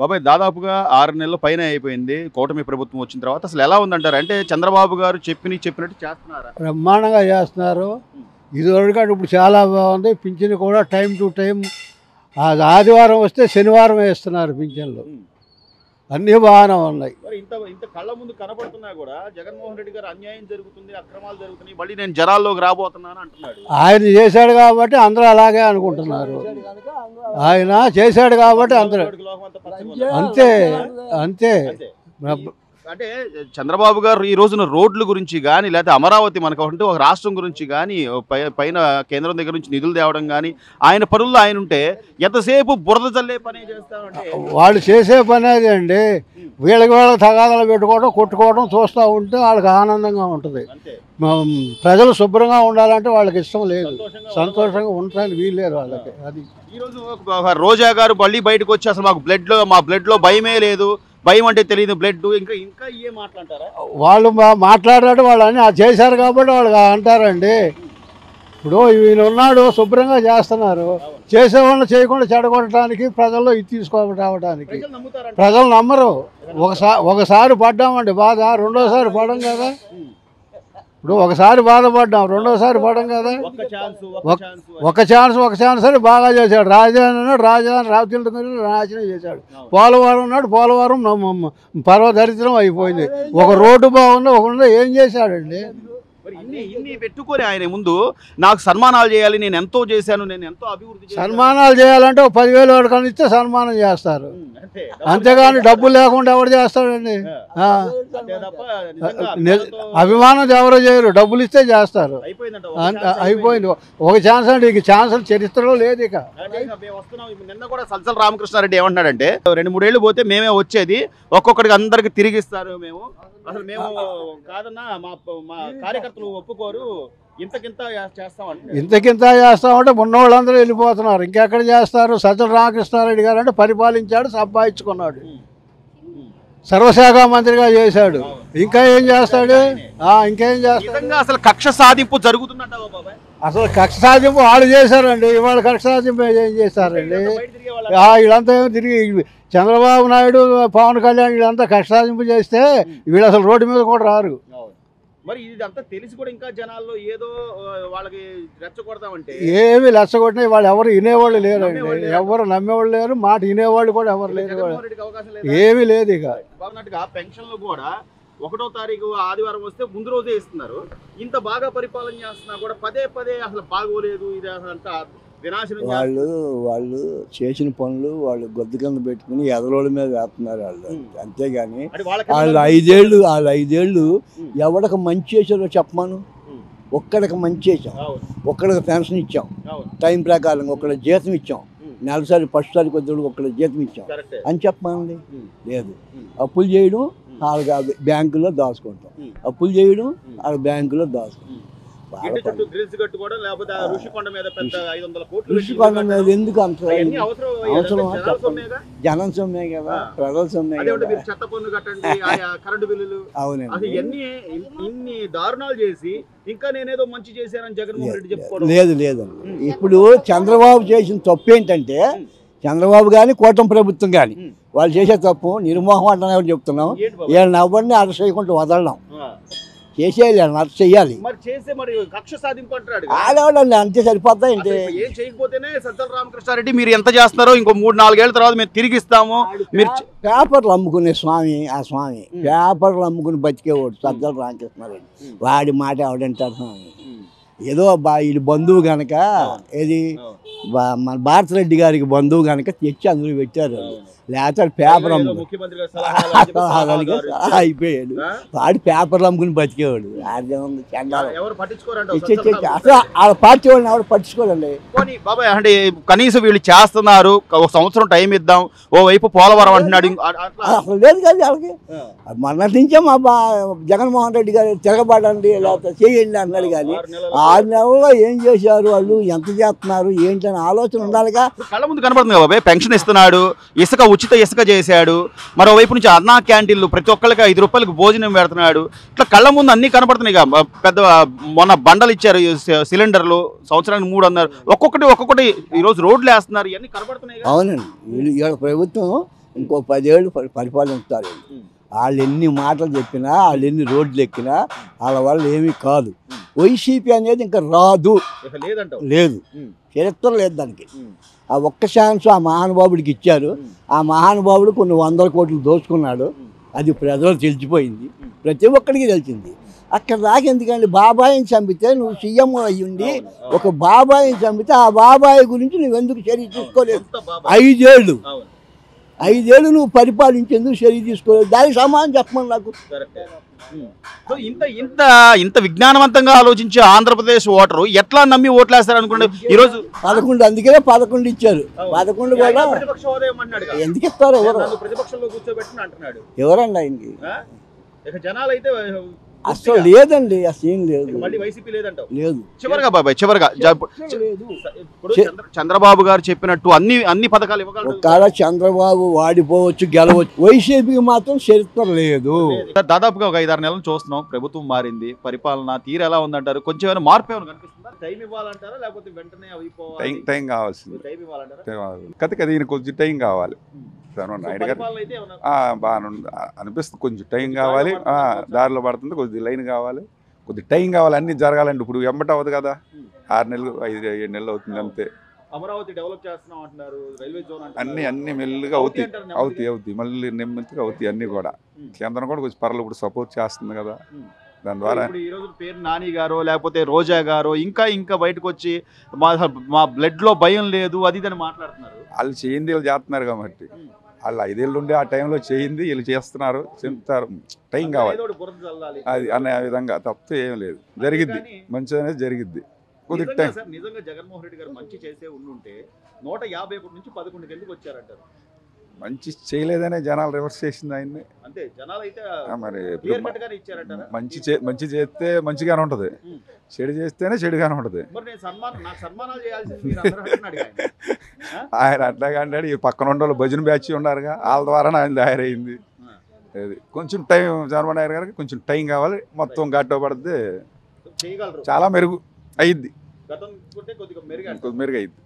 బాబాయ్ దాదాపుగా 6 నెలల పైన అయిపోయింది కూటమి ప్రభుత్వం వచ్చిన తర్వాత. అసలు ఎలా ఉందంటారు? అంటే చంద్రబాబు గారు చెప్పినట్టు చేస్తున్నారా? బ్రహ్మాండంగా చేస్తున్నారు. ఇదివరకు ఇప్పుడు చాలా బాగుంది. పింఛన్ కూడా టైం టు టైం ఆదివారం వస్తే శనివారం వేస్తున్నారు పింఛన్లు. అన్నీ బాగానే ఉన్నాయి. మరి ఇంత కళ్ళ ముందు కనపడుతున్నా కూడా జగన్మోహన్ రెడ్డి గారు అన్యాయం జరుగుతుంది, అక్రమాలు జరుగుతున్నాయి, మళ్ళీ నేను జనాల్లోకి రాబోతున్నాను అంటున్నాడు. ఆయన చేశాడు కాబట్టి అందరూ అలాగే అనుకుంటున్నారు. ఆయన చేశాడు కాబట్టి అందరూ అంతే అంతే. అంటే చంద్రబాబు గారు ఈ రోజున రోడ్ల గురించి కానీ, లేకపోతే అమరావతి మనకు అంటే ఒక రాష్ట్రం గురించి కానీ, పైన కేంద్రం దగ్గర నుంచి నిధులు తేవడం కానీ, ఆయన పనుల్లో ఆయన ఉంటే ఎంతసేపు బురద చల్లే పని చేస్తామంటే వాళ్ళు చేసే పని అది అండి. వీళ్ళకి తగాదాలు పెట్టుకోవడం, కొట్టుకోవడం చూస్తూ ఉంటే వాళ్ళకి ఆనందంగా ఉంటుంది. ప్రజలు శుభ్రంగా ఉండాలంటే వాళ్ళకి ఇష్టం లేదు, సంతోషంగా ఉండటానికి వీల్లేదు వాళ్ళకి. అది ఈరోజు రోజా గారు మళ్ళీ బయటకు వచ్చి అసలు మా బ్లడ్లో భయమే లేదు, భయం అంటే తెలియదు బ్లడ్, ఇంకా ఏ మాట్లాడతారా? వాళ్ళు మాట్లాడారు, వాళ్ళు అని చేశారు కాబట్టి వాళ్ళు అంటారండి. ఇప్పుడు ఈయన ఉన్నాడు, శుభ్రంగా చేస్తున్నారు. చేసేవాళ్ళు చేయకుండా చెడగొట్టడానికి ప్రజల్లో ఇది రావడానికి ప్రజలు నమ్మరు. ఒకసారి పడ్డామండి బాధ, రెండోసారి పడం కదా. ఇప్పుడు ఒకసారి బాధపడ్డాం, రెండోసారి పడం కదా. ఒక ఛాన్స్ అని బాగా చేశాడు. రాజధాని నాశనం చేశాడు. పోలవరం ఉన్నాడు, పోలవరం పర్వదరిద్రం అయిపోయింది. ఒక రోడ్డు బాగుంది, ఒక ఏం చేశాడండి? ఇన్ని పెట్టుకొని ఆయన ముందు నాకు సన్మానాలు చేయాలి, నేను ఎంతో చేశాను, నేను ఎంతో అభివృద్ధి. సన్మానాలు చేయాలంటే 10,000 వాడికని ఇస్తే సన్మానం చేస్తారు, అంతేగాని డబ్బులు లేకుండా ఎవరు చేస్తాడండి? అభిమానం ఎవరో చేయరు, డబ్బులు ఇస్తే చేస్తారు. అయిపోయింది. ఒక ఛాన్స్ అంటే ఇక ఛాన్స్ చరిత్రలో లేదు. ఇక నిన్న కూడా సల్సల రామకృష్ణారెడ్డి ఏమంటున్నాడంటే 2-3 ఏళ్ళు పోతే మేమే వచ్చేది, ఒక్కొక్కడికి అందరికి తిరిగిస్తారు మేము. అసలు మేము కాదన్నా మా కార్యకర్తలు ఒప్పుకోరు, ఇంతకింత చేస్తామంటే ఉన్న వాళ్ళందరూ వెళ్ళిపోతున్నారు. ఇంకెక్కడ చేస్తారు? సజ్జల రామకృష్ణారెడ్డి గారు అంటే పరిపాలించాడు, సంపాదించుకున్నాడు, సర్వశాఖ మంత్రిగా చేశాడు. ఇంకా ఏం చేస్తాడు? ఇంకేం చేస్తాడు? అసలు కక్ష సాధింపు జరుగుతుందంట బాబాయ్. అసలు కక్ష సాధింపు వాళ్ళు చేశారండి. ఇవాళ కక్ష సాధింపు ఏం చేశారండి? వీళ్ళంతా ఏమో తిరిగి చంద్రబాబు నాయుడు, పవన్ కళ్యాణ్ వీళ్ళంతా కక్ష సాధింపు చేస్తే వీళ్ళు అసలు రోడ్డు మీద కూడా రారు. మరి ఇదంతా తెలిసి కూడా ఇంకా జనాల్లో ఏదో వాళ్ళకి రెచ్చగొడతామంటే ఏమి రెచ్చగొట్టినా వాళ్ళు ఎవరు వినేవాళ్ళు లేరండి, ఎవరు నమ్మేవాళ్ళు లేరు, మాట వినేవాళ్ళు కూడా ఎవరు లేరు, ఏమీ లేదు. ఇక పెన్షన్లు కూడా 1వ తారీఖు ఆదివారం వస్తే ముందు రోజే ఇస్తున్నారు. ఇంత బాగా పరిపాలన చేస్తున్నా కూడా పదే అసలు బాగోలేదు, ఇది అసలు అంతా వినాశనం. వాళ్ళు చేసిన పనులు వాళ్ళు గొద్దు కింద పెట్టుకుని ఎదరోళ్ళ మీద వేస్తున్నారు వాళ్ళు, అంతేగాని వాళ్ళు 5 ఏళ్ళు ఎవరికి మంచి చేశారో చెప్పమాను. ఒక్కడికి మంచి చేసాం, ఒక్కడికి పెన్షన్ ఇచ్చాం, టైం ప్రకారం ఒక్కడికి జీతం ఇచ్చాం, నెలసారి ఫస్ట్ సారి కొద్ది ఒక్కడికి జీతం ఇచ్చాం అని చెప్పమండి. లేదు, అప్పులు చేయడం వాళ్ళకి బ్యాంకులో దాచుకుంటాం, అప్పులు చేయడం వాళ్ళ బ్యాంకులో దాచుకుంటాం. ఋషికొండ మీద ఎందుకు అంత అవసరం? జనం సొమ్మే కదా, ప్రజల సొమ్మే. అవునండి. లేదండి. ఇప్పుడు చంద్రబాబు చేసిన తప్పు ఏంటంటే, చంద్రబాబు కానీ కూటమి ప్రభుత్వం కానీ వాళ్ళు చేసే తప్పు నిర్మోహం అంటున్నా చెప్తున్నాం. వీళ్ళని ఎవరిని అరెస్ట్ చేయకుండా వదలడం, చేసేయాలి, అరెస్ట్ చేయాలి. ఆడవాళ్ళండి, అంతే సరిపోతాయంటే. ఏం చేయకపోతేనే సజ్జల రామకృష్ణారెడ్డి మీరు ఎంత చేస్తున్నారో ఇంకో 3-4 ఏళ్ళ తర్వాత మేము తిరిగి ఇస్తాము. మీరు పేపర్లు అమ్ముకునే స్వామి, ఆ స్వామి పేపర్లు అమ్ముకుని బతికేవాడు సజ్జల రామకృష్ణారెడ్డి. వాడి మాట ఎవడంటారు స్వామి? ఏదో వీళ్ళు బంధువు కనుక, ఏది మన భారతిరెడ్డి గారికి బంధువు కనుక తెచ్చి అందులో పెట్టారు. లేకపోతే పేపర్ అయిపోయాడు. వాడు పేపర్లు అమ్ముకుని బతికేవాడు. అసలు వాళ్ళ పార్టీ వాళ్ళని ఎవరు పట్టించుకోరండి. బాబాయ్ అంటే కనీసం వీళ్ళు చేస్తున్నారు, 1 సంవత్సరం టైం ఇద్దాం, ఓవైపు పోలవరం అంటున్నాడు. అసలు లేదు కదా వాళ్ళకి. మొన్నటి నుంచే మా జగన్మోహన్ రెడ్డి గారు తిరగబడండి, లేకపోతే చేయండి అన్నాడు. కానీ 6 నెలల్లో ఏం చేశారు వాళ్ళు, ఎంత చేస్తున్నారు ఏంటని ఆలోచన ఉండాలిగా. కళ్ళ ముందు కనపడుతుంది కదా బాబాయ్, పెన్షన్ ఇస్తున్నాడు, ఉచిత ఇసుక చేశాడు, మరోవైపు నుంచి అన్నా క్యాంటీన్లు ప్రతి ఒక్కరికి 5 రూపాయలకు భోజనం పెడుతున్నాడు. ఇట్లా కళ్ళ ముందు అన్ని కనపడుతున్నాయి. పెద్ద మొన్న బండలు ఇచ్చారు, సిలిండర్లు సంవత్సరానికి 300, ఒక్కొక్కటి ఈరోజు రోడ్లు వేస్తున్నారు, ఇవన్నీ కనపడుతున్నాయి. అవునండి, వీళ్ళ ప్రభుత్వం ఇంకో 10 ఏళ్ళు పరిపాలిస్తారు. వాళ్ళు ఎన్ని మాటలు చెప్పినా, వాళ్ళు ఎన్ని రోడ్లు ఎక్కినా వాళ్ళ వల్ల ఏమీ కాదు. వైసీపీ అనేది ఇంకా రాదు, లేదు, చరిత్ర లేదు దానికి. ఆ ఒక్క ఛాన్స్ ఆ మహానుభావుడికి ఇచ్చారు. ఆ మహానుభావుడు కొన్ని 100 కోట్లు దోచుకున్నాడు. అది ప్రజలు తెలిసిపోయింది, ప్రతి ఒక్కడికి తెలిసింది. అక్కడ దాకా ఎందుకండి? బాబాయిని చంపితే నువ్వు సీఎం అయ్యుండి ఒక బాబాయిని చంపితే ఆ బాబాయి గురించి నువ్వెందుకు చర్య తీసుకోలేదు? 5 ఏళ్ళు నువ్వు పరిపాలించేందుకు చర్య తీసుకోలేదు. దానికి సమాధానం చెప్పమని నాకు. సో ఇంత విజ్ఞానవంతంగా ఆలోచించే ఆంధ్రప్రదేశ్ ఓటరు ఎట్లా నమ్మి ఓట్లేస్తారు అనుకోండి ఈరోజు? 11, అందుకనే 11 ఇచ్చారు. 11 కూడా ఎందుకు ఇస్తారు? ఎవరండి ఆయనకి? అసలు లేదండి, అసలు ఏం లేదు, లేదు. చివరిగా బాబాయ్, చివరిగా చంద్రబాబు గారు చెప్పినట్టు అన్ని పథకాలు ఇవ్వగలరు. చంద్రబాబు వాడిపోవచ్చు, గెలవచ్చు, వైసీపీకి మాత్రం చరిత్ర లేదు. దాదాపుగా ఒక 5-6 నెలలు చూస్తున్నాం, ప్రభుత్వం మారింది, పరిపాలన తీరు ఎలా ఉందంటారు? కొంచెం ఏమైనా మార్పు ఏమైనా కనిపిస్తుందా? టైం ఇవ్వాలంటారా లేకపోతే వెంటనే అయిపోవాలి? టైం కావాల్సింది, టైం ఇవ్వాలంటారా? కదా ఈయన కొంచెం టైం కావాలి. నాయుడు గారు బాగా అనిపిస్తుంది, కొంచెం టైం కావాలి. దారిలో పడుతుంది, కొద్ది లైన్ కావాలి, కొద్ది టైం కావాలి. అన్ని జరగాలండి. ఇప్పుడు వెంబట అవ్వదు కదా, 6 నెలలు 5-7 నెలలు అవుతుంది అంతే. అమరావతి డెవలప్ చేస్తున్నాం అంటున్నారు, రైల్వే జోన్ అన్ని మెల్లిగా అవుతాయి మళ్ళీ నెమ్మదిగా అవుతాయి అన్ని కూడా. కేంద్రం కూడా కొంచెం పర్లేదు ఇప్పుడు సపోర్ట్ చేస్తుంది కదా. దాని ద్వారా ఈ రోజు పేరు నాని గారు లేకపోతే రోజా గారు ఇంకా బయటకు వచ్చి మా బ్లడ్ లో భయం లేదు అది అని మాట్లాడుతున్నారు. వాళ్ళు చేయింది వీళ్ళు చేస్తున్నారు కాబట్టి, వాళ్ళు 5 ఏళ్ళు ఉండే ఆ టైంలో చేయింది వీళ్ళు చేస్తున్నారు, చెప్తారు. టైం కావాలి అది అనే విధంగా, తప్పితే ఏం లేదు. జరిగిద్ది, మంచి అనేది జరిగిద్ది. నిజంగా జగన్మోహన్ రెడ్డి గారు మంచి చేసే ఉండుంటే 151 నుంచి 11కి ఎందుకు వచ్చారంటారు? మంచి చేయలేదనే జనాలు రివర్స్ చేసింది ఆయన్ని. అంతే, జనాలు అయితే మరి మంచి చేస్తే మంచిగానే ఉంటది, చెడు చేస్తేనే చెడుగానే ఉంటది. ఆయన అట్లాగా అంటాడు. ఈ పక్కన ఉండే భజన బ్యాచ్ ఉన్నారుగా, వాళ్ళ ద్వారా ఆయన తయారైంది. అది కొంచెం టైం, చంద్రబాబు నాయుడు గారికి కొంచెం టైం కావాలి. మొత్తం గట్టో పడితే చాలా మెరుగు అయ్యిద్ది, మెరుగైద్ది.